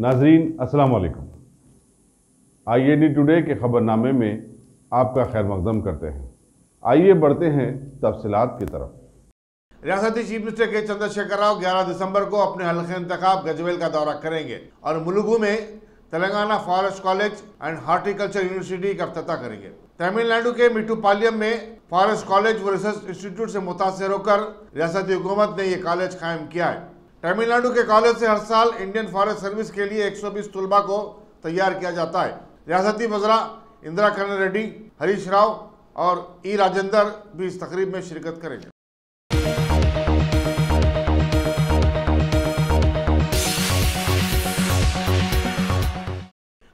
नाजरीन अस्सलाम वालेकुम। IAD टुडे के खबरनामे में आपका खैर मकदम करते हैं। आइए बढ़ते हैं तफसीलात की तरफ। रियासती chief minister K Chandrashekar Rao 11 दिसंबर को अपने हल्के इंतखाब गजवेल का दौरा करेंगे और मुलुगु में Telangana forest college and horticulture university का इफ्तिताह करेंगे। तमिलनाडु के मिट्टूपालयम में फॉरेस्ट कॉलेज व रिसर्च इंस्टीट्यूट से मुतासिर होकर रियासती हुकूमत ने यह कॉलेज कायम किया है। तमिलनाडु के कॉलेज से हर साल इंडियन फॉरेस्ट सर्विस के लिए 120 तलबा को तैयार किया जाता है। रियासती वज़रा इंदिरा किरण रेड्डी, हरीश राव और ई राजेंद्र भी इस तकरीब में शिरकत करेंगे।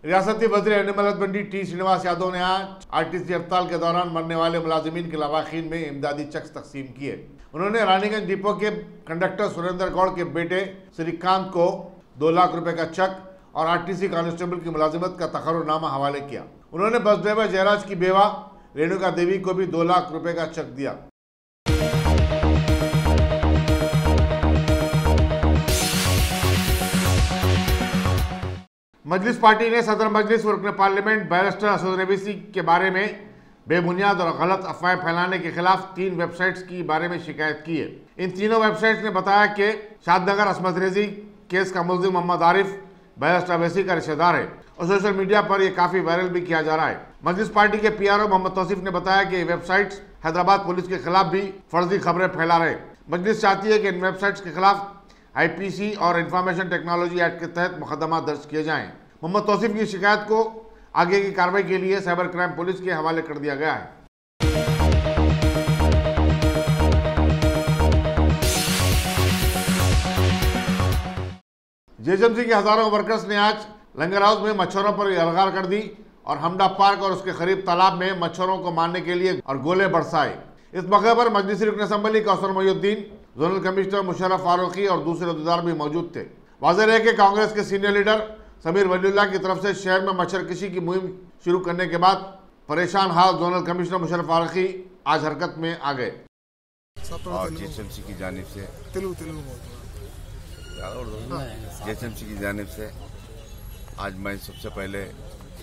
रियासती वज़ीर animal husbandry T Srinivas Yadav ने आज RTC हड़ताल के दौरान मरने वाले मुलाजिमीन के लवाहिकीन में इमदादी चेक्स तकसीम किए। उन्होंने रानीगंज डिपो के कंडक्टर सुरेंद्र गौड़ के बेटे श्रीकांत को 2 लाख रुपए का चेक और RTC कांस्टेबल की मुलाजिमत का तकर्रुरनामा हवाले किया। उन्होंने बस ड्राइवर जयराज की बेवा रेणुका देवी को भी 2 लाख रुपए का चेक दिया। मजलिस पार्टी ने सदर मजलिस और रुकन पार्लियामेंट बैरिस्टर असद नबीसी के बारे में बेबुनियाद और गलत अफवाहें फैलाने के खिलाफ 3 वेबसाइट्स की बारे में शिकायत की है। इन तीनों वेबसाइट्स ने बताया कि शादनगर असमत रेजी केस का मुल्जिम मोहम्मद आरिफ बैरिस्टर अवैसी का रिश्तेदार है और सोशल मीडिया पर यह काफी वायरल भी किया जा रहा है। मजलिस पार्टी के PRO मोहम्मद तौसीफ ने बताया कि ये वेबसाइट्स हैदराबाद पुलिस के खिलाफ भी फर्जी खबरें फैला रहे। मजलिस चाहती है कि इन वेबसाइट्स के खिलाफ IPC और इंफॉर्मेशन टेक्नोलॉजी एक्ट के तहत मुकदमा दर्ज किए जाएं। मोहम्मद तौसीफ की शिकायत को आगे की कार्रवाई के लिए साइबर क्राइम पुलिस के हवाले कर दिया गया है। JHMC के हजारों वर्कर्स ने आज लंगर हाउस में मच्छरों पर यलगार कर दी और हमडा पार्क और उसके करीब तालाब में मच्छरों को मारने के लिए और गोले बरसाए। इस मौके पर मजलिस रुकन assembly Kausar Mohiuddin, zonal commissioner Musharraf Farooqui और दूसरे अहदेदार भी मौजूद थे। वाज़ेह है कि कांग्रेस के सीनियर लीडर समीर वलीउल्लाह की तरफ से शहर में मच्छरकशी की मुहिम शुरू करने के बाद परेशान हाल जोनल कमिश्नर मुशर्रफ फारूकी आज हरकत में आ गए। JHMC की जानिब से आज मैं सबसे पहले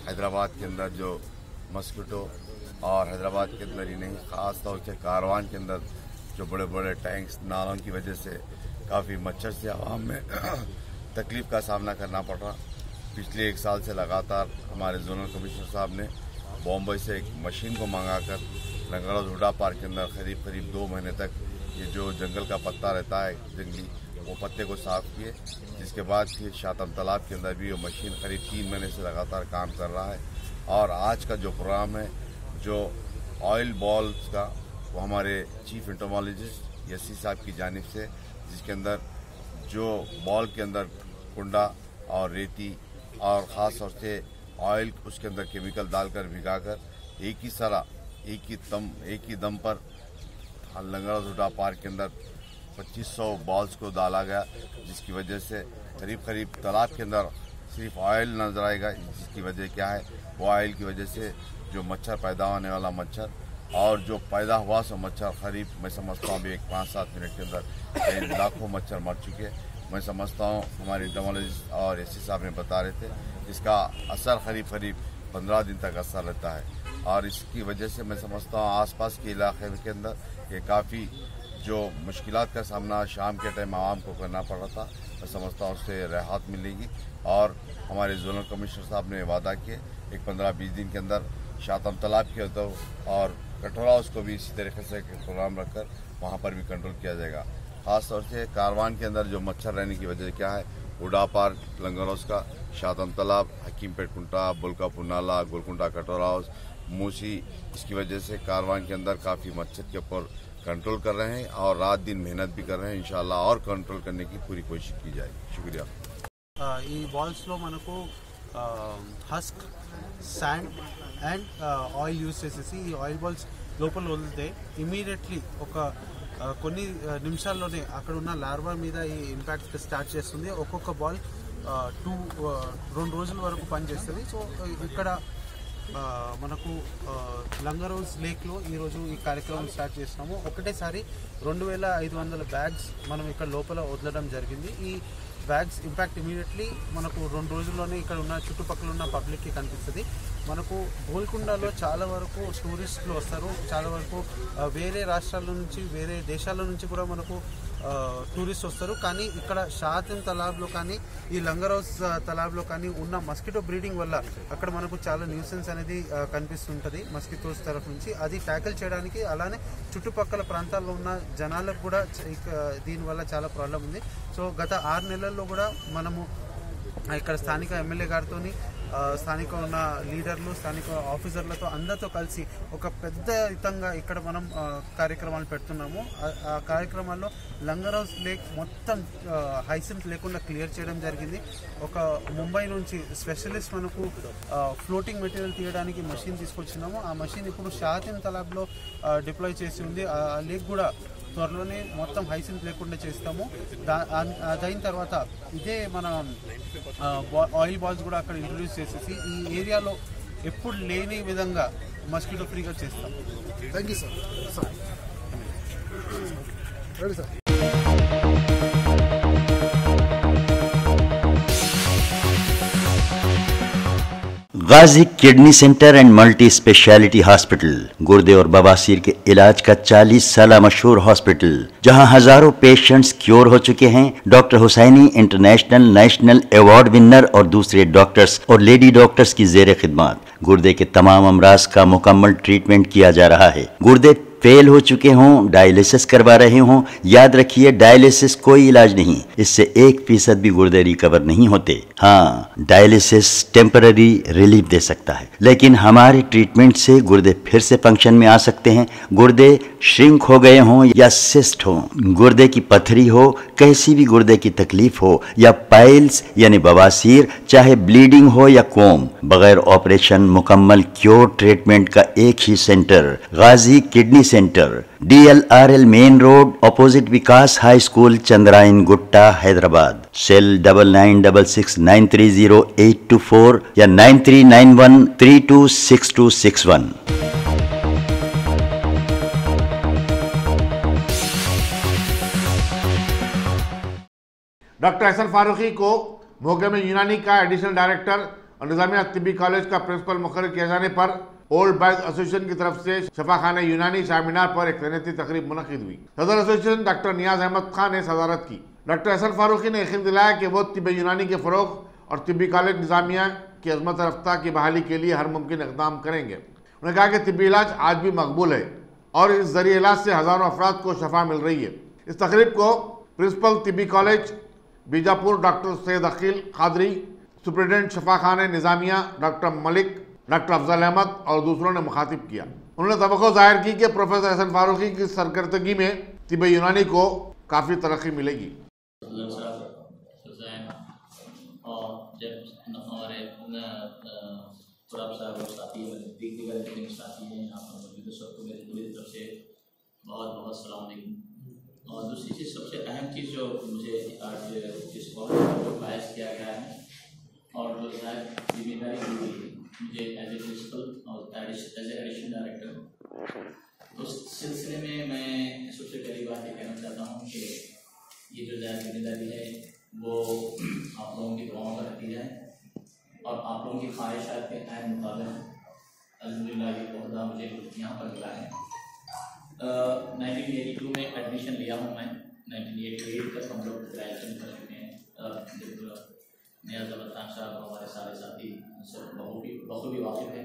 हैदराबाद के अंदर जो मस्किटो और हैदराबाद के अंदर ही नहीं, ख़ास तौर से कारवान के अंदर जो बड़े बड़े टैंक्स नालों की वजह से काफ़ी मच्छर से आवाम में तकलीफ़ का सामना करना पड़ रहा। पिछले 1 साल से लगातार हमारे जोनल कमिश्नर साहब ने बॉम्बे से एक मशीन को मंगाकर लंगर हाउस हुडा पार्क के अंदर करीब 2 महीने तक ये जो जंगल का पत्ता रहता है जंगली, वो पत्ते को साफ किए। जिसके बाद फिर शातम तालाब के अंदर भी वो मशीन करीब 3 महीने से लगातार काम कर रहा है। और आज का जो प्रोग्राम है जो ऑयल बॉल्स का, वो हमारे चीफ एंटोमोलॉजिस्ट यसी साहब की जानिब से, जिसके अंदर जो बॉल के अंदर कुंडा और रेती और ख़ास तौर से ऑयल उसके अंदर केमिकल डालकर भिगाकर एक ही दम पर लंगर हाउस हुडा पार्क के अंदर 2500 बॉल्स को डाला गया, जिसकी वजह से करीब तालाब के अंदर सिर्फ ऑयल नजर आएगा। जिसकी वजह क्या है, वो ऑयल की वजह से जो मच्छर पैदा होने वाला मच्छर और जो पैदा हुआ सो मच्छर मैं समझता हूँ अभी 5-7 मिनट के अंदर लाखों मच्छर मर चुके। मैं समझता हूँ हमारे एंटोमोलॉजिस्ट और एसी साहब ने बता रहे थे इसका असर करीब 15 दिन तक असर रहता है। और इसकी वजह से मैं समझता हूँ आसपास के इलाके के अंदर ये काफ़ी जो मुश्किलात का सामना शाम के टाइम आवाम को करना पड़ रहा था, मैं समझता हूँ उससे राहत मिलेगी। और हमारे जोनल कमिश्नर साहब ने वादा किए एक 15-20 दिन के अंदर शातम तालाब के तो और कटोरा हाउस को भी इसी तरीके से प्रोग्राम रखकर वहाँ पर भी कंट्रोल किया जाएगा। ख़ास तौर से कारवान के अंदर जो मच्छर रहने की वजह क्या है, हुडा पार्क, लंगर हाउस का, शातम तालाब, हकीमपेट कुंटा, बुल्का पुनाला, गोलकुंडा कटोरा हाउस, मूसी, इसकी वजह से कारवान के अंदर काफ़ी मच्छर के ऊपर कंट्रोल कर रहे हैं और रात दिन मेहनत भी कर रहे हैं। इंशाल्लाह और कंट्रोल करने की पूरी कोशिश की जाएगी। शुक्रिया। ఈ బాల్స్లో మనకు husk, sand and oil use చేసేసి ఈ ఆయిల్ బాల్స్ లోపల వదిలితే ఇమీడియట్లీ ఒక కొన్ని నిమిషాల్లోనే అక్కడ ఉన్న లార్వా మీద ఈ ఇంపాక్ట్ స్టార్ట్ చేస్తుంది. ఒక్కొక్క బాల్ 2 రోజుల వరకు పనిచేస్తుంది. సో ఇక్కడ మనకు లంగర్ హౌస్ లేక్లో ఈరోజు ఈ కార్యక్రమం స్టార్ట్ చేస్తున్నాము. ఒకటేసారి 2500 బ్యాగ్స్ మనం ఇక్కడ లోపల వదలడం జరిగింది. ఈ బ్యాగ్స్ ఇంపాక్ట్ ఇమీడియట్లీ మనకు 2 రోజుల్లోనే ఇక్కడ ఉన్న చుట్టుపక్కల ఉన్న పబ్లిక్కి కనిపిస్తుంది. మనకు గోల్కొండలో చాలా వరకు టూరిస్టులు వస్తారు, చాలా వరకు వేరే రాష్ట్రాల నుంచి వేరే దేశాల నుంచి కూడా మనకు టూరిస్ట్ వస్తారు. కానీ ఇక్కడ షాతిన్ తలాబ్లో కానీ ఈ లంగర్ హౌస్ తలాబ్లో కానీ ఉన్న మస్కిటో బ్రీడింగ్ వల్ల అక్కడ మనకు చాలా న్యూసెన్స్ అనేది కనిపిస్తుంటుంది మస్కిటోస్ తరఫు నుంచి. అది ట్యాకిల్ చేయడానికి అలానే చుట్టుపక్కల ప్రాంతాల్లో ఉన్న జనాలకు కూడా దీనివల్ల చాలా ప్రాబ్లం ఉంది. సో గత 6 నెలల్లో కూడా మనము ఇక్కడ స్థానిక ఎమ్మెల్యే గారితో స్థానిక ఉన్న లీడర్లు స్థానిక ఆఫీసర్లతో అందరితో కలిసి ఒక పెద్ద ఎత్తుగా ఇక్కడ మనం కార్యక్రమాలు పెడుతున్నాము. ఆ కార్యక్రమాల్లో లంగర్ హౌస్ లేక్ మొత్తం హైసింత్ లేకుండా క్లియర్ చేయడం జరిగింది. ఒక ముంబై నుంచి స్పెషలిస్ట్ మనకు ఫ్లోటింగ్ మెటీరియల్ తీయడానికి మషిన్ తీసుకొచ్చినాము. ఆ మషిన్ ఇప్పుడు షాతిన్ తలాబ్లో డిప్లాయ్ చేసి ఉంది. ఆ లేక్ కూడా త్వరలోనే మొత్తం హైసింత్ లేకుండా చేస్తాము. అయిన తర్వాత ఇదే మన ఆయిల్ బాల్స్ కూడా అక్కడ ఇంట్రొడ్యూస్ చేసేసి ఈ ఏరియాలో ఎప్పుడు లేని విధంగా మస్కిటో ఫ్రీగా చేస్తాం. Thank you sir. Ready sir. Ghazi kidney centre and multi speciality hospital गुर्दे और बवासीर के इलाज का 40 साल मशहूर हॉस्पिटल, जहां हजारों पेशेंट्स क्योर हो चुके हैं। Doctor Hussaini international national award winner और दूसरे डॉक्टर्स और लेडी डॉक्टर्स की जेर खिदमत गुर्दे के तमाम अमराज का मुकम्मल ट्रीटमेंट किया जा रहा है। गुर्दे फेल हो चुके हों, डायलिसिस करवा रहे हों, याद रखिए डायलिसिस कोई इलाज नहीं, इससे 1% भी गुर्दे रिकवर नहीं होते। हाँ, डायलिसिस टेम्पररी रिलीफ दे सकता है, लेकिन हमारे ट्रीटमेंट से गुर्दे फिर से फंक्शन में आ सकते हैं। गुर्दे श्रिंक हो गए हों या सिस्ट हो, गुर्दे की पथरी हो, कैसी भी गुर्दे की तकलीफ हो या पाइल्स यानी बवासीर, चाहे ब्लीडिंग हो या कोम, बगैर ऑपरेशन मुकम्मल क्योर ट्रीटमेंट का एक ही centre Ghazi kidney centre, DLRL main road opposite Vikas high school, Chandrayangutta, Hyderabad. Cell 9966930824 या 9391326261। डॉक्टर एहसन फारूकी को मोगे में यूनानी का एडिशनल डायरेक्टर और निजामिया तिब्बी कॉलेज का प्रिंसिपल मुकर्रर किए जाने पर ओल्ड बॉयज एसोसिएशन की तरफ से शफाखाना यूनानी शाहमीनार पर एक सनती तकरीब मुनक़िद हुई। सदर एसोसिएशन डॉक्टर नियाज अहमद खान ने सदारत की। डॉक्टर एहसन फारूकी ने यकीन दिलाया कि वो तिब्बी यूनानी के फ़रोग़ और तिब्बी कॉलेज निजामिया की अज़मत रफ्ता की बहाली के लिए हर मुमकिन इक़दाम करेंगे। उन्होंने कहा कि तिब्बी इलाज आज भी मकबूल है और इस ज़रिए इलाज से हज़ारों अफराद को शफा मिल रही है। इस तकरीब को principal Tibbi college Bijapur doctor Syed Akeel Qadri, superintendent शफाखाने निज़ामिया डॉक्टर मलिक, डॉक्टर अफजल अहमद और दूसरों ने मुखातिब किया। उन्होंने तवक्को जाहिर की कि प्रोफेसर एहसन फारूकी की सरकर्दगी में तिब्बी यूनानी को काफ़ी तरक्की मिलेगी। बहुत बहुत सलाम और दूसरी चीज़ सबसे अहम चीज़ जो मुझे आज इस वक्त बायस किया गया है और जो शायद जिम्मेदारी दी गई है मुझे एज ए प्रिंसिपल और एज ए एडिशनल डायरेक्टर, उस सिलसिले में मैं सबसे पहली बात ये कहना चाहता हूँ कि ये जो जिम्मेदारी है वो आप लोगों की दुआओं में रखी जाए और आप लोगों की ख्वाहिशात के ऐन मुताबिक अल्हम्दुलिल्लाह ये ओहदा मुझे यहाँ पर मिला है। 1982 में एडमिशन लिया हूँ मैं। 1988 तक हम लोग ग्रेजुएशन कर चुके हैं। नियाज अहमद खान साहब हमारे सारे साथी सब बखूबी वाकिफ है।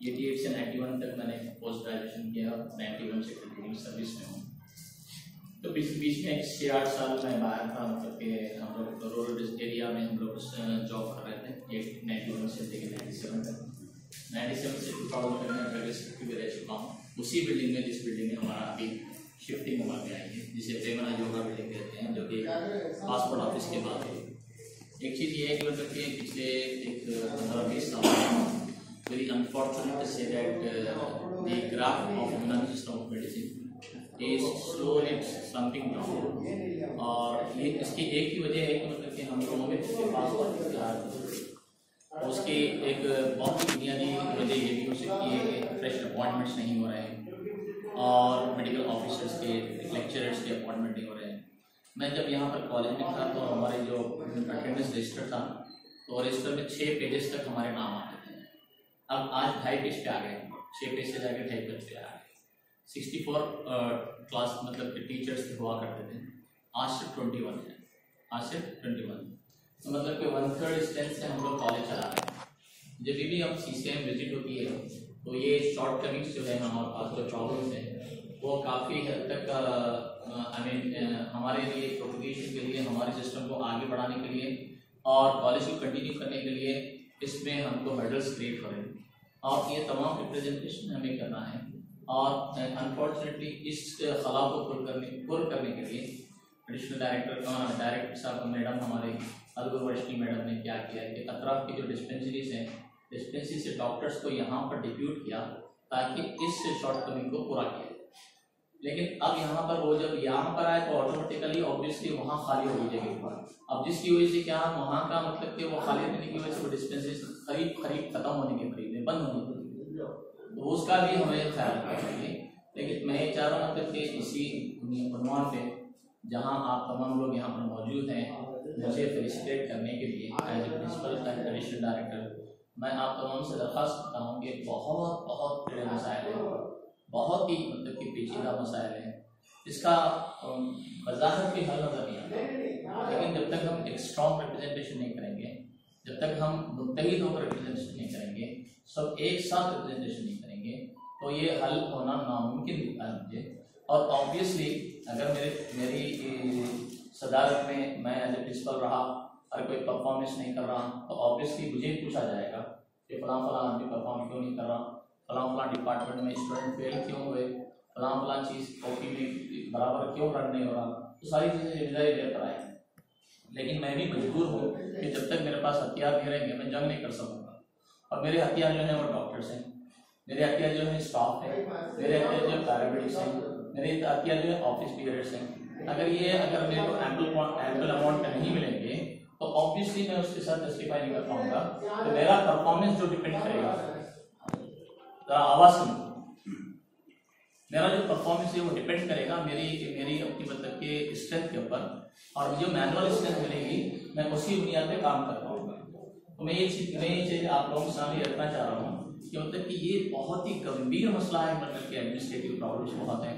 88 से 91 तक मैंने पोस्ट ग्रेजुएशन किया। 91 से टीचिंग सर्विस में हूँ। तो बीच में 6-8 साल मैं बाहर था, मतलब कि हम लोग रूरल एरिया में हम लोग जॉब कर रहे थे। 91 से लेकर 97 तक। 97 से 2000 तक मैं प्रोग्रेसिव भी रह चुका हूँ। उसी बिल्डिंग में, जिस बिल्डिंग में हमारा अभी शिफ्टिंग हुआ गया है, जिसे प्रेमना योगा बिल्डिंग कहते हैं, जो कि पासपोर्ट ऑफिस के बाद है। एक चीज़ ये है कि मतलब कि पिछले 15-20 साल very unfortunate to say that the graph of Unani system of medicine is slowly something down. और ये इसकी एक ही वजह है कि मतलब कि हम लोगों में पिछले 5 साल उसकी एक बहुत ही बुनियादी वजह ये भी हो सकती है कि फ्रेश अपॉइंटमेंट्स नहीं हो रहे हैं और मेडिकल ऑफिसर्स के, लेक्चरर्स के अपॉइंटमेंट नहीं हो रहे हैं। मैं जब यहाँ पर कॉलेज में था तो हमारे जो अटेंडेंस रजिस्टर था तो रजिस्टर में 6 पेजेस तक हमारे नाम आते थे। अब आज 2.5 पेज पे आ गए, 6 पेज से जाकर 2.5 पेज पे आ गए। 64 क्लास मतलब कि टीचर्स हुआ करते थे, आज से 21 है, आज से 21। तो मतलब कि 1/3 स्ट्रेंथ से हम लोग कॉलेज चला रहे हैं। जब भी हम CCM विजिट होती है तो ये शॉर्ट कमिंग्स जो है हमारे पास जो प्रॉब्लम्स हैं वो काफ़ी हद तक हमारे लिए प्रोपगेशन के लिए, हमारे सिस्टम को आगे बढ़ाने के लिए और कॉलेज को कंटिन्यू करने के लिए इसमें हमको मेडल्स क्रिएट करें और ये तमाम रिप्रेजेंटेशन हमें करना है। और अनफॉर्चुनेटली इस खला को पुर करने के लिए एडिशनल डायरेक्टर साहब मैडम हमारे अलगुरवशनी मैडम ने क्या किया है कि अतराफ की जो डिस्पेंसरीज हैं, डिस्पेंसरी से डॉक्टर्स को यहाँ पर डिप्यूट किया ताकि इस शॉर्ट कमिंग को पूरा किया। लेकिन अब यहाँ पर वो जब यहाँ पर आए तो ऑटोमेटिकली ऑब्वियसली वहाँ खाली हो गई जगह पर। अब जिसकी वजह से क्या वहाँ का मतलब कि वो खाली रहने की वजह से वो डिस्पेंसरी करीब खत्म होने के करीब है, बंद होने के करीब, तो उसका भी हमें ख्याल रखना चाहिए। लेकिन मैं ये चाह रहा हूँ मतलब कि इसी उन्वान पे जहाँ आप तमाम लोग यहाँ पर मौजूद हैं, मुझे फेलिसिटेट करने के लिए as a principal and additional director मैं आप तमाम से दरख्वास्त करता हूँ कि बहुत बड़े मसाइल हैं, बहुत ही मतलब कि पेचीदा मसाइल हैं, इसका वजाहत भी हल नजर नहीं आता। लेकिन जब तक हम एक स्ट्रॉन्ग रिप्रेजेंटेशन नहीं करेंगे, जब तक हम मुत्तहिद होकर रिप्रेजेंटेशन नहीं करेंगे, सब एक साथ रिप्रेजेंटेशन नहीं करेंगे, तो ये हल होना नामुमकिन दिखता है मुझे। और ऑब्वियसली अगर मेरी सदारत में मैं एज ए प्रिंसिपल रहा और कोई परफॉर्मेंस नहीं कर रहा तो ऑब्वियसली मुझे पूछा जाएगा कि फलां आदमी परफॉर्म क्यों नहीं कर रहा, फलां डिपार्टमेंट में स्टूडेंट फेल क्यों हुए, फलां चीज़ कॉपी में बराबर क्यों रन नहीं हो रहा, तो सारी चीज़ें जिम्मेदारी लेकर आएंगे। लेकिन मैं भी मजबूर हूँ कि जब तक मेरे पास हथियार नहीं रहेंगे मैं जंग नहीं कर सकूँगा। और मेरे हथियार जो हैं वो डॉक्टर्स हैं, मेरे हथियार जो है स्टाफ है, मेरे हथियार जो पैरामेडिक्स हैं, मेरे हथियार जो है ऑफिस पीरियड्स हैं। अगर मेरे को एम्पल अमाउंट में नहीं मिलेंगे तो ऑब्वियसली मैं उसके साथ जस्टिफाई नहीं कर पाऊंगा। तो मेरा परफॉर्मेंस जो डिपेंड करेगा, आवाज सुनो, मेरा जो परफॉर्मेंस है वो डिपेंड करेगा मेरी अपनी मतलब के स्ट्रेंथ के ऊपर, और जो मैनुअल स्ट्रेंथ मिलेगी मैं उसी बुनियाद पे काम कर पाऊंगा। तो मैं ये चीज़ आप लोगों के सामने रखना चाह रहा हूँ कि मतलब कि ये बहुत ही गंभीर मसला है, मतलब कि एडमिनिस्ट्रेटिव प्रॉब्लम्स बहुत हैं,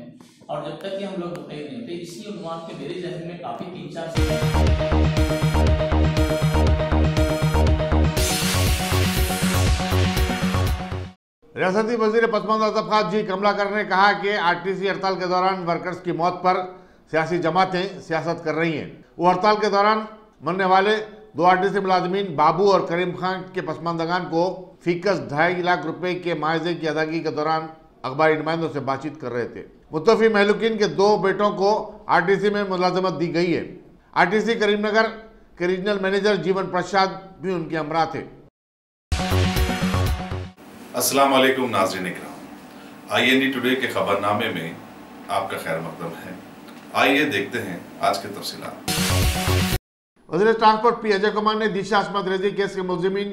और जब तक कि हम लोग मुतैद नहीं थे, इसी उन्वान पे मेरे जहन में काफ़ी 3-4 रियासती वजीर पसमानदा तबकात जी कमलाकर ने कहा कि आरटीसी हड़ताल के दौरान वर्कर्स की मौत पर सियासी जमातें सियासत कर रही हैं। वो हड़ताल के दौरान मरने वाले 2 आरटीसी मुलाजमीन बाबू और करीम खान के पसमानदगान को फीकस 2.5 लाख रुपए के मुआवजे की अदायगी के दौरान अखबारी नुमाइंदों से बातचीत कर रहे थे। मुतवफ़ी महलूकीन के 2 बेटों को आरटीसी में मुलाजमत दी गई है। आरटीसी करीमनगर के रीजनल मैनेजर जीवन प्रसाद भी उनके हमरा थे। अस्सलाम वालेकुम नाज़रीन इकराम, IND टुडे के खबरनामे में आपका खैर मकदम है। आइए देखते हैं आज के तफसीलात। वज़ीर ट्रांसपोर्ट P अजय कुमार ने दिशा अस्मत रेजी केस के मुलजिमीन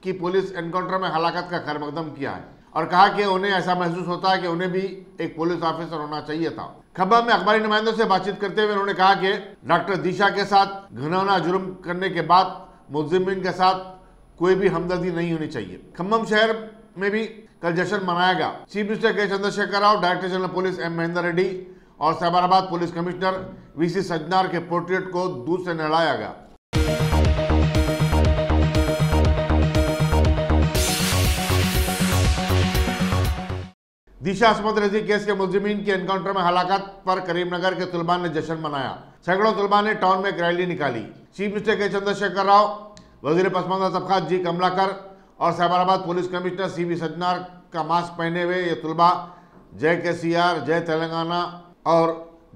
की पुलिस एनकाउंटर में हलाकत का खैर मकदम किया है और कहा कि उन्हें ऐसा महसूस होता है कि उन्हें भी एक पुलिस ऑफिसर होना चाहिए था। खबर में अखबारी नुमाइंदों से बातचीत करते हुए उन्होंने कहा कि डॉक्टर दिशा के साथ घिनौना जुर्म करने के बाद मुलजिमीन के साथ कोई भी हमदर्दी नहीं होनी चाहिए। खम्मम शहर में भी कल जश्न मनाया गया। Chief minister K Chandrashekar Rao, director general police M Mahender Reddy और Cyberabad police commissioner VC Sajjanar के पोर्ट्रेट को दूध से नहलाया गया। दिशा अस्मत रेजी केस के मुलजिमीन की एनकाउंटर में हलाकत पर करीमनगर के तुलबा ने जश्न मनाया। सैकड़ों तुलबा ने टाउन में एक रैली निकाली। Chief minister K Chandrashekar Rao, वजीर पसमानदा तबकात जी कमलाकर और Cyberabad police commissioner CV Sajjanar का मास्क पहने हुए ये तुलबा जय KCR, जय तेलंगाना और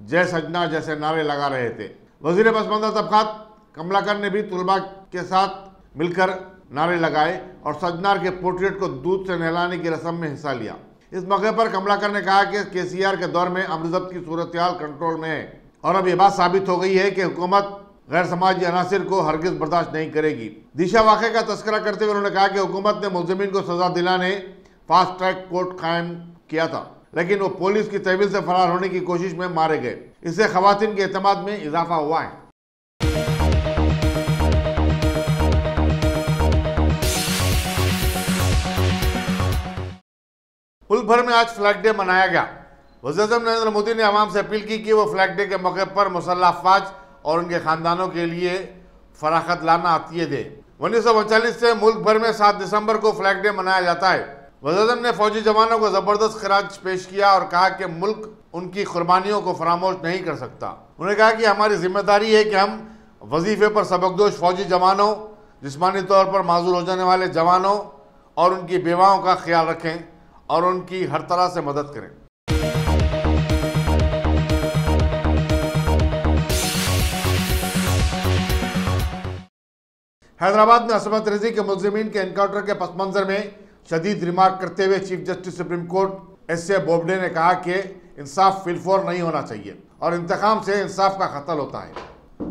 जय सज्जनार जैसे नारे लगा रहे थे। वजीर पसमानदा तबकात कमलाकर ने भी तुलबा के साथ मिलकर नारे लगाए और सज्जनार के पोर्ट्रेट को दूध से नहलाने की रस्म में हिस्सा लिया। इस मौके पर कमलाकर ने कहा कि KCR के दौर में अमरजब्त की सूरत हाल कंट्रोल में है और अब यह बात साबित हो गई है कि हुकूमत गैर समाजी अनासिर को हरगिज बर्दाश्त नहीं करेगी। दिशा वाक़े का तस्करा करते हुए उन्होंने कहा कि हुकूमत ने मुलजिमीन को सजा दिलाने फास्ट ट्रैक कोर्ट कायम किया था। लेकिन वो पुलिस की तहवील से फरार होने की कोशिश में मारे गए। इससे खवातीन के एतमाद में इजाफा हुआ है। मुल्क भर में आज फ्लैग डे मनाया गया। वज़ीर-ए-आज़म नरेंद्र मोदी ने आवाम से अपील की कि वो फ्लैग डे के मौके पर मुसल्लह अफवाज और उनके खानदानों के लिए फराखत लाना अतिये दे। 1939 से मुल्क भर में 7 दिसंबर को फ्लैग डे मनाया जाता है। वज़ीर-ए-आज़म ने फौजी जवानों को ज़बरदस्त खिराज पेश किया और कहा कि मुल्क उनकी कुर्बानियों को फरामोश नहीं कर सकता। उन्होंने कहा कि हमारी जिम्मेदारी है कि हम वजीफे पर सबकदोश फौजी जवानों, जिस्मानी तौर पर माजूर हो जाने वाले जवानों और उनकी बेवाओं का ख्याल रखें और उनकी हर तरह से मदद करें। हैदराबाद में असमत रेजी के मुलजिमीन के एनकाउंटर के पस मंजर में शदीद रिमार्क करते हुए chief justice supreme court S A Bobde ने कहा कि इंसाफ फिलफौर नहीं होना चाहिए और इंतकाम से इंसाफ का खतल होता है।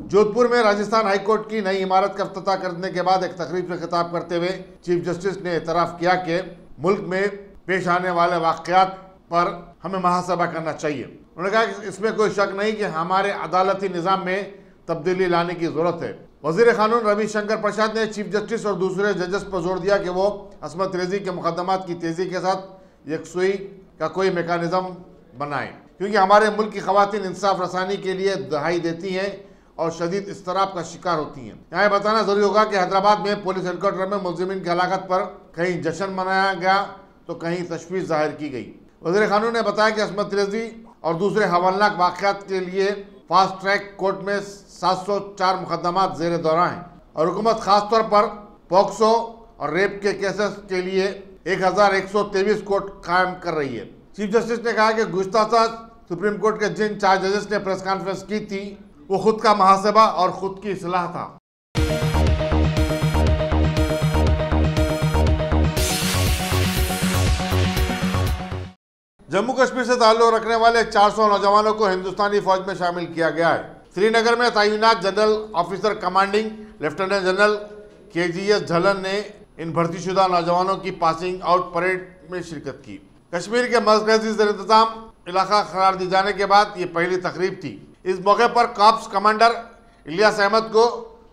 जोधपुर में राजस्थान हाई कोर्ट की नई इमारत का इफ्तिताह करने के बाद एक तकरीब में खिताब करते हुए चीफ जस्टिस ने एतराफ़ किया कि मुल्क में पेश आने वाले वाक़यात पर हमें मुहासबा करना चाहिए। उन्होंने कहा कि इसमें कोई शक नहीं कि हमारे अदालती निज़ाम में तब्दीली लाने की ज़रूरत है। वज़ीर क़ानून रविशंकर प्रसाद ने चीफ जस्टिस और दूसरे जजेस पर जोर दिया कि वो असमत रेजी के मुकदमात की तेज़ी के साथ यकसुई का कोई मेकानिज़म बनाएं, क्योंकि हमारे मुल्क की ख़वातीन इंसाफ रसानी के लिए दहाई देती हैं और शदीद इस्तराब का शिकार होती हैं। यहाँ बताना ज़रूरी होगा कि हैदराबाद में पुलिस हेडक्वार्टर में मुलजिमीन की हलाकत पर कहीं जश्न मनाया गया तो कहीं तशवीश जाहिर की गई। वज़ीर क़ानून ने बताया कि असमत रेजी और दूसरे हवालनाक वाक़यात के लिए फास्ट ट्रैक कोर्ट में 704 मुकदमात ज़ेर दौरा हैं और हुकूमत ख़ास तौर पर पॉक्सो और रेप के केसेस के लिए 1123 कोर्ट कायम कर रही है। चीफ जस्टिस ने कहा कि गुज़श्ता सुप्रीम कोर्ट के जिन 4 जजेस ने प्रेस कॉन्फ्रेंस की थी वो खुद का मुहासबा और खुद की इस्लाह था। जम्मू कश्मीर से ताल्लुक़ रखने वाले 400 नौजवानों को हिंदुस्तानी फौज में शामिल किया गया है। श्रीनगर में तैनात general officer commanding lieutenant general KGS झलन ने इन भर्तीशुदा नौजवानों की पासिंग आउट परेड में शिरकत की। कश्मीर के मरकज़ी ज़ेर-ए-इंतज़ाम इलाका करार दी जाने के बाद ये पहली तकरीब थी। इस मौके पर कॉप्स कमांडर इलियास अहमद को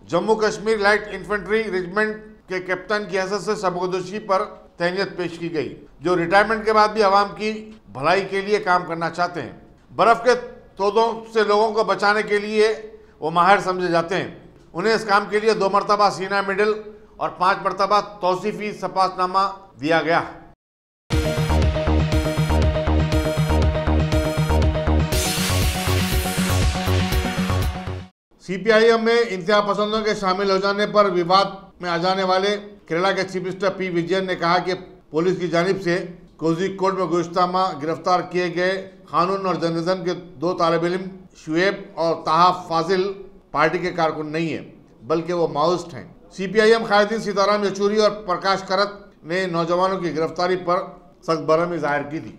Jammu Kashmir light infantry regiment के कैप्टन की हैसियत से सबकदोशी पर तैनियत पेश की गई, जो रिटायरमेंट के बाद भी आवाम की भलाई के लिए काम करना चाहते हैं। बर्फ़ के तोदों से लोगों को बचाने के लिए वो माहिर समझे जाते हैं। उन्हें इस काम के लिए 2 मरतबा सीना मेडल और 5 मरतबा तौसीफ़ी सपासनामा दिया गया। CPIM में इंतहा पसंदों के शामिल हो जाने पर विवाद में आ जाने वाले केरला के चीफ मिनिस्टर P. विजयन ने कहा कि पुलिस की जानिब से कोझिकोड में गुज़श्ता माह गिरफ्तार किए गए कानून और जर्नलिज्म के 2 तालिब इल्म शुएब और ताहा फाजिल पार्टी के कारकुन नहीं है, बल्कि वो माओइस्ट हैं। CPIM कायदीन सीताराम येचूरी और प्रकाश करत ने नौजवानों की गिरफ्तारी पर सख्त बरहमी जाहिर की थी।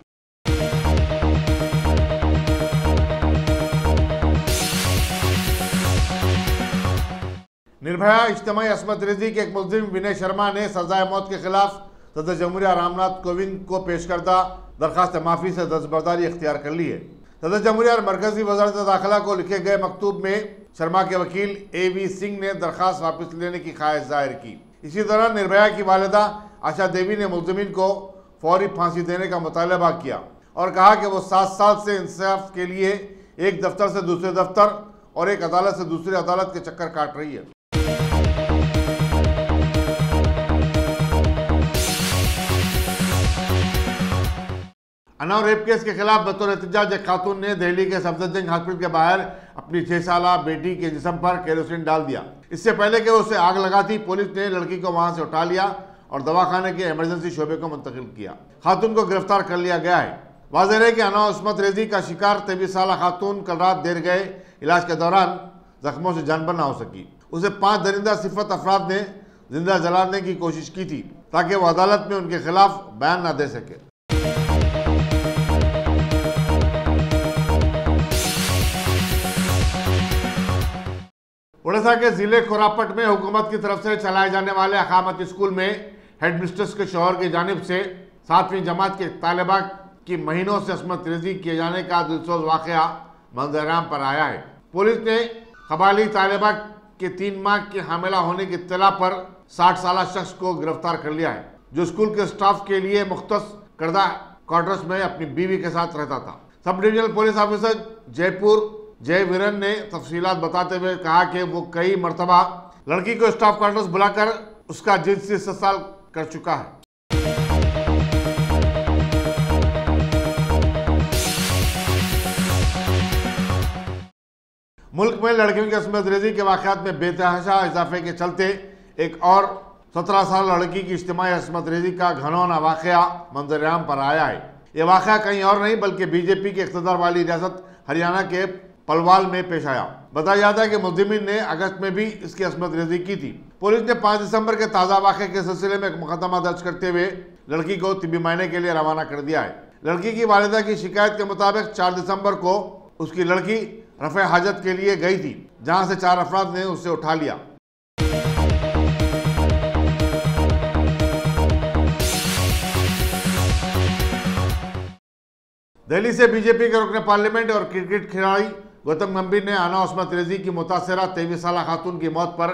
निर्भया इज्तिमाई असमत रेजी के एक मुलजिम विनय शर्मा ने सजाए मौत के खिलाफ सदर जमहूरिया रामनाथ कोविंद को पेश करदा दरख्वास्त माफ़ी से दस्तबरदारी इख्तियार कर ली है। सदर जमहूरिया और मरकजी वजारत दाखिला को लिखे गए मकतूब में शर्मा के वकील A.V. सिंह ने दरख्वास्त वापस लेने की ख्वाहिश जाहिर की। इसी दौरान निर्भया की वालिदा आशा देवी ने मुलजिमीन को फौरी फांसी देने का मुतालबा किया और कहा कि वो 7 साल से इंसाफ के लिए एक दफ्तर से दूसरे दफ्तर और एक अदालत से दूसरी अदालत के चक्कर काट रही है। अनाव रेप केस के खिलाफ बतौर एहतजाज एक खातून ने दिल्ली के सफदरजंग हॉस्पिटल के बाहर अपनी 6 साला बेटी के जिस्म पर केरोसिन डाल दिया। इससे पहले कि उसे आग लगा थी, पुलिस ने लड़की को वहां से उठा लिया और दवाखाने के इमरजेंसी शोबे को मुंतकिल किया। खातून को गिरफ्तार कर लिया गया है। वाज़ेह है कि अनाव असमत रेजी का शिकार 23 साला खातून कल रात देर गए इलाज के दौरान जख्मों से जानबर ना हो सकी। उसे 5 दरिंदा सिफत अफराद ने जिंदा जलाने की कोशिश की थी ताकि वो अदालत में उनके खिलाफ बयान ना दे सके। उड़ीसा के जिले कोरापट में हुकूमत की तरफ से चलाए जाने वाले अकामत स्कूल में हेडमिस्ट्रेस के शौहर की जानिब से 7वीं जमात के तालिबा कि महीनों से अस्मत रेजी किए जाने का दिलसोज वाकया मंजराम पर आया है। पुलिस ने कबाली तालिबा के 3 माह के हामिला होने की इत्तला पर 60 साल शख्स को गिरफ्तार कर लिया है, जो स्कूल के स्टाफ के लिए मुख्तस करदा क्वार्टर्स में अपनी बीवी के साथ रहता था। Sub divisional police officer Jaipur जय वीरन ने तफसीलात बताते हुए कहा कि वो कई मरतबा लड़की को स्टाफ क्वार्टर्स बुलाकर उसका जिनसी इस्तेसाल कर चुका है। मुल्क में लड़कियों की अस्मत रेजी के वाक़यात में बेतहाशा इजाफे के चलते एक और 17 साल लड़की की इज्तिमाई अस्मत रेजी का घनौना वाक़या मंजर-ए-आम पर आया है। यह वाक़या कहीं और नहीं बल्कि बीजेपी के इक़्तिदार वाली रियासत हरियाणा के पलवाल में पेश आया। बताया जाता है कि मुल्ज़िमीन ने अगस्त में भी इसकी अस्मत रेजी की थी। पुलिस ने 5 दिसंबर के ताज़ा वाक़े के सिलसिले में एक मुकदमा दर्ज करते हुए लड़की को तिब्बी मायने के लिए रवाना कर दिया है। लड़की की वालिदा की शिकायत के मुताबिक 4 दिसंबर को उसकी लड़की रफ़े हाजत के लिए गई थी, जहां से 4 अफराद ने उसे उठा लिया। दिल्ली से बीजेपी के रुकने पार्लियामेंट और क्रिकेट खिलाड़ी गौतम गंभीर ने आना अस्मत रेजी की मुतासरा 23 साल खातून की मौत पर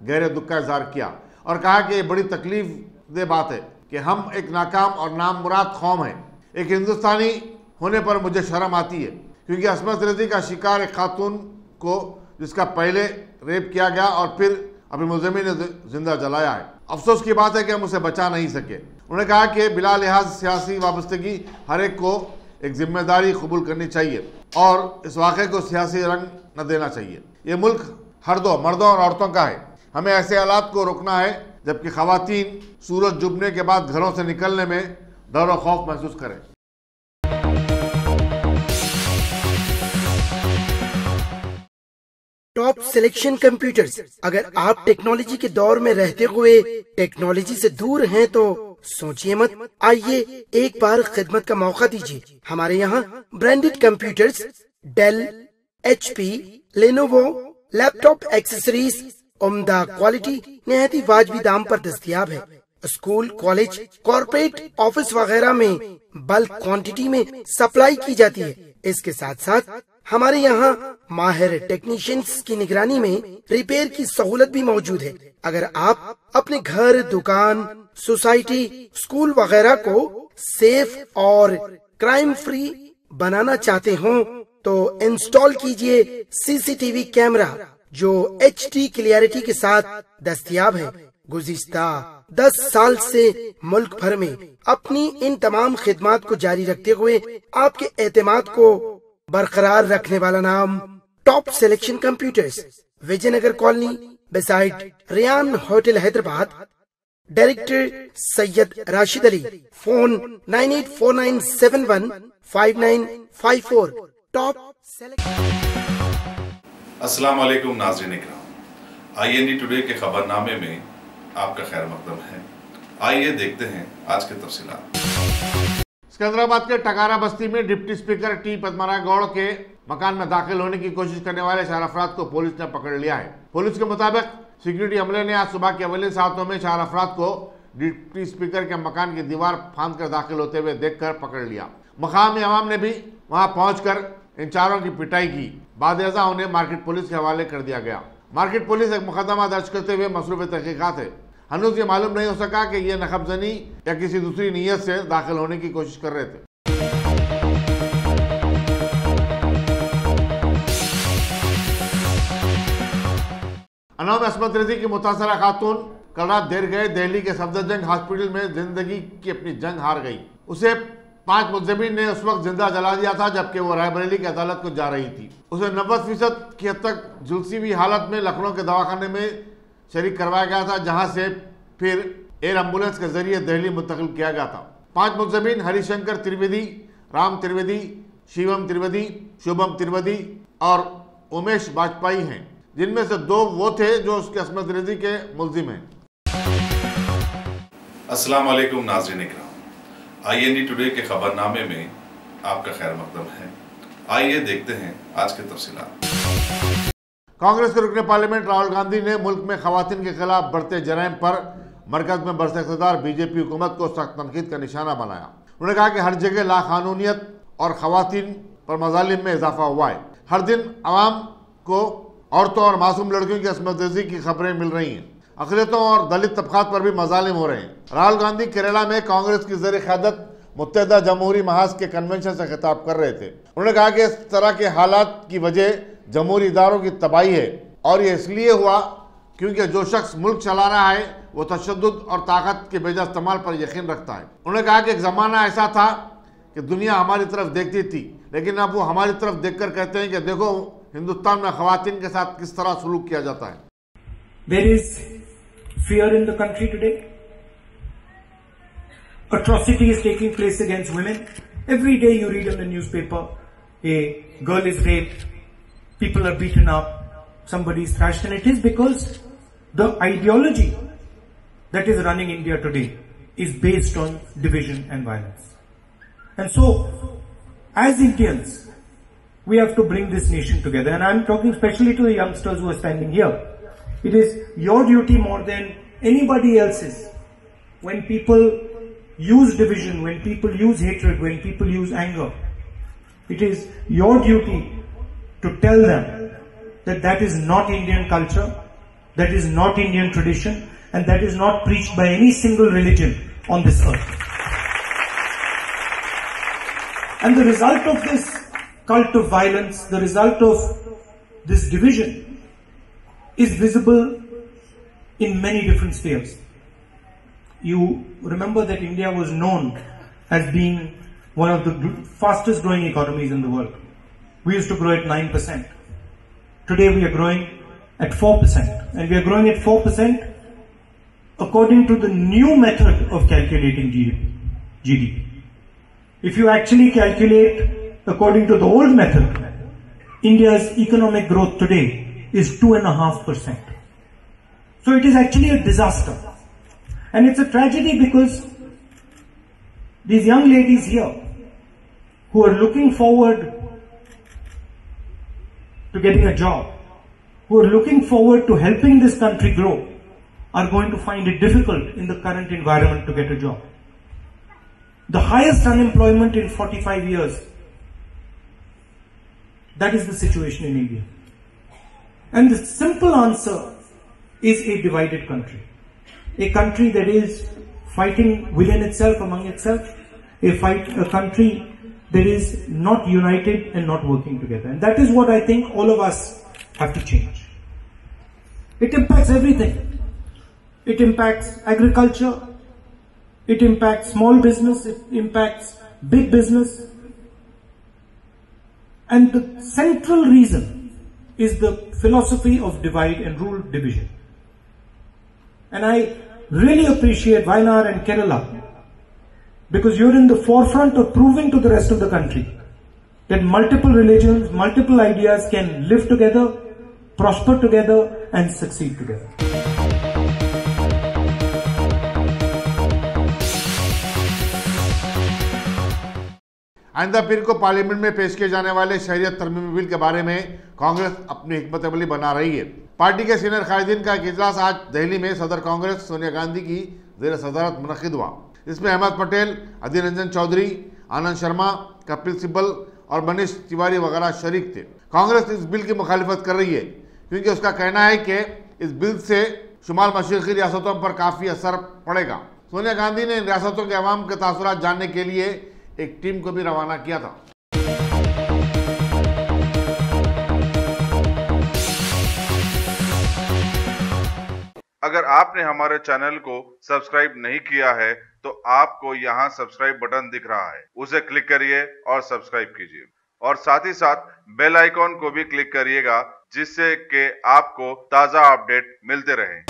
गहरे दुख का इजहार किया और कहा कि ये बड़ी तकलीफ दे बात है कि हम एक नाकाम और नामुराद कौम हैं। एक हिंदुस्तानी होने पर मुझे शर्म आती है, क्योंकि अस्मत रेजी का शिकार एक खातून को जिसका पहले रेप किया गया और फिर अपनी मुल्ज़िमी ने जिंदा जलाया है। अफसोस की बात है कि हम उसे बचा नहीं सके। उन्होंने कहा कि बिला लिहाज सियासी वाबस्तगी हर एक को एक जिम्मेदारी कबूल करनी चाहिए और इस वाक़े को सियासी रंग न देना चाहिए। ये मुल्क हर दो मर्दों और औरतों का है। हमें ऐसे हालात को रोकना है जबकि ख़वातीन सूरज डूबने के बाद घरों से निकलने में डर और खौफ महसूस करें। Top selection computers. अगर आप टेक्नोलॉजी के दौर में रहते हुए टेक्नोलॉजी से दूर हैं तो सोचिए मत, आइए एक बार खिदमत का मौका दीजिए। हमारे यहाँ branded computers Dell, HP, Lenovo, laptop accessories उम्दा क्वालिटी निहायती वाजबी दाम पर दस्तयाब है। स्कूल, कॉलेज, कॉर्पोरेट, ऑफिस वगैरह में बल्क क्वांटिटी में सप्लाई की जाती है। इसके साथ साथ हमारे यहाँ माहिर टेक्नीशियंस की निगरानी में रिपेयर की सहूलत भी मौजूद है। अगर आप अपने घर, दुकान, सोसाइटी, स्कूल वगैरह को सेफ और क्राइम फ्री बनाना चाहते हो तो इंस्टॉल कीजिए CCTV कैमरा जो HD क्लियरिटी के साथ दस्तयाब है। गुज़िश्ता 10 साल से मुल्क भर में अपनी इन तमाम खिदमात को जारी रखते हुए आपके एतमाद को बरकरार रखने वाला नाम top selection computers, Vijayanagar colony beside Riyan hotel Hyderabad. Director Syed Rashid Ali. Phone 9849715954। Top अस्सलाम वालेकुम नाज़रीन इकराम, IND टुडे के खबरनामे में आपका खैर मकदम है। आइए देखते हैं आज के तफसीलात। सिकंदराबाद के टकारा बस्ती में deputy speaker T Padmanabha Goud के मकान में दाखिल होने की कोशिश करने वाले 4 अफराद को पुलिस ने पकड़ लिया है। पुलिस के मुताबिक सिक्योरिटी अमले ने आज सुबह के अवली सातों में 4 अफराद को डिप्टी स्पीकर के मकान की दीवार फांद कर दाखिल होते हुए देखकर पकड़ लिया। मकामी अवाम ने भी वहां पहुंचकर इन चारों की पिटाई की। बाद-ए-अज़ा उन्हें मार्केट पुलिस के हवाले कर दिया गया। मार्केट पुलिस एक मुकदमा दर्ज करते हुए मसरूफ़ तहकीकात है। हनूज ये मालूम नहीं हो सका कि ये नखबजनी या किसी दूसरी नीयत से दाखिल होने की कोशिश कर रहे थे। अनोम अस्मत रेजी की मुतासरा खातून कल रात देर गए दिल्ली के सफदरजंग हॉस्पिटल में जिंदगी की अपनी जंग हार गई। उसे 5 मुल्ज़िमीन ने उस वक्त जिंदा जला दिया था जबकि वो रायबरेली की अदालत को जा रही थी। उसे 90% की हद तक झुलसी हुई हालत में लखनऊ के दवाखाने में शरीक करवाया गया था, जहां से फिर एयर एम्बुलेंस के जरिए दिल्ली मुंतकिल किया गया था। 5 मुल्ज़िमीन हरिशंकर त्रिवेदी, राम त्रिवेदी, शिवम त्रिवेदी, शुभम त्रिवेदी और उमेश वाजपेयी हैं, जिनमें से 2 वो थे जो उसके अस्मत रेजी के मुल्जिम हैं। अस्सलाम वालेकुम नाज़रीन इकराम, IND टुडे के खबरनामे में आपका खैर मकदम है। आइए देखते हैं आज के तफसीलात। कांग्रेस के रुकने पार्लियामेंट राहुल गांधी ने मुल्क में खवातीन के खिलाफ बढ़ते जराइम पर मरकज में बरसे इक़्तिदार बीजेपी हुकूमत को सख्त तनकीद का निशाना बनाया। उन्होंने कहा कि हर जगह लाकानूनियत और खवातीन पर मजालिम में इजाफा हुआ है। हर दिन आवाम को औरतों और मासूम लड़कियों की असमतरेजी की खबरें मिल रही हैं। अक़लियतों और दलित तबकात पर भी मजालिम हो रहे हैं। राहुल गांधी केरला में कांग्रेस की ज़ेर क़यादत मुत्तहिदा जमहूरी महाज के कन्वेंशन से खिताब कर रहे थे। उन्होंने कहा कि इस तरह के हालात की वजह जमहूरी इदारों की तबाही है और ये इसलिए हुआ क्योंकि जो शख्स मुल्क चला रहा है वो तशद्दुद और ताकत के बेजा इस्तेमाल पर यकीन रखता है। उन्होंने कहा कि एक ज़माना ऐसा था कि दुनिया हमारी तरफ देखती थी, लेकिन अब वो हमारी तरफ देखकर कहते हैं कि देखो हिंदुस्तान में ख़वातीन के साथ किस तरह सलूक किया जाता है। There is fear in the country today. Atrocity is taking place against women. Every day you read in the newspaper, a girl is raped, people are beaten up, somebody is thrashed, and it is because the ideology that is running India today is based on division and violence. And so, as Indians, we have to bring this nation together. And I'm talking especially to the youngsters who are standing here. It is your duty more than anybody else's. When people use division, when people use hatred, when people use anger, it is your duty to tell them that that is not Indian culture, that is not Indian tradition, and that is not preached by any single religion on this earth. And the result of this cult of violence, the result of this division is visible in many different spheres. You remember that India was known as being one of the fastest growing economies in the world. We used to grow at 9%. Today we are growing at 4%, and we are growing at 4% according to the new method of calculating GDP. If you actually calculate according to the old method, India's economic growth today is 2.5%. So it is actually a disaster. And it's a tragedy because these young ladies here who are looking forward to getting a job, who are looking forward to helping this country grow, are going to find it difficult in the current environment to get a job. The highest unemployment in 45 years. That is the situation in India. And the simple answer is a divided country. A country that is fighting within itself, among itself. A country that is not united and not working together. And that is what I think all of us have to change. It impacts everything. It impacts agriculture. It impacts small business. It impacts big business. And the central reason is the philosophy of divide and rule division. And I really appreciate Wayanad and Kerala because you're in the forefront of proving to the rest of the country that multiple religions, multiple ideas can live together, prosper together and succeed together. आइंदा पीर को parliament में पेश किए जाने वाले शहरियत तरमीमी bill के बारे में कांग्रेस अपनी हिकमत अमली बना रही है। पार्टी के सीनियर कायदीन का एक इजलास आज दिल्ली में सदर कांग्रेस सोनिया गांधी की ज़ेर सदारत मुनक़िद हुआ। इसमें अहमद पटेल, अधीर रंजन चौधरी, आनंद शर्मा, कपिल सिब्बल और मनीष तिवारी वगैरह शरीक थे। कांग्रेस इस बिल की मुखालिफत कर रही है क्योंकि उसका कहना है कि इस बिल से शुमाल मशरिक़ी रियासतों पर काफ़ी असर पड़ेगा। सोनिया गांधी ने इन रियासतों के अवाम के तासुरात जानने के लिए एक टीम को भी रवाना किया था। अगर आपने हमारे चैनल को सब्सक्राइब नहीं किया है तो आपको यहाँ सब्सक्राइब बटन दिख रहा है, उसे क्लिक करिए और सब्सक्राइब कीजिए और साथ ही साथ बेल आइकॉन को भी क्लिक करिएगा जिससे कि आपको ताज़ा अपडेट मिलते रहें।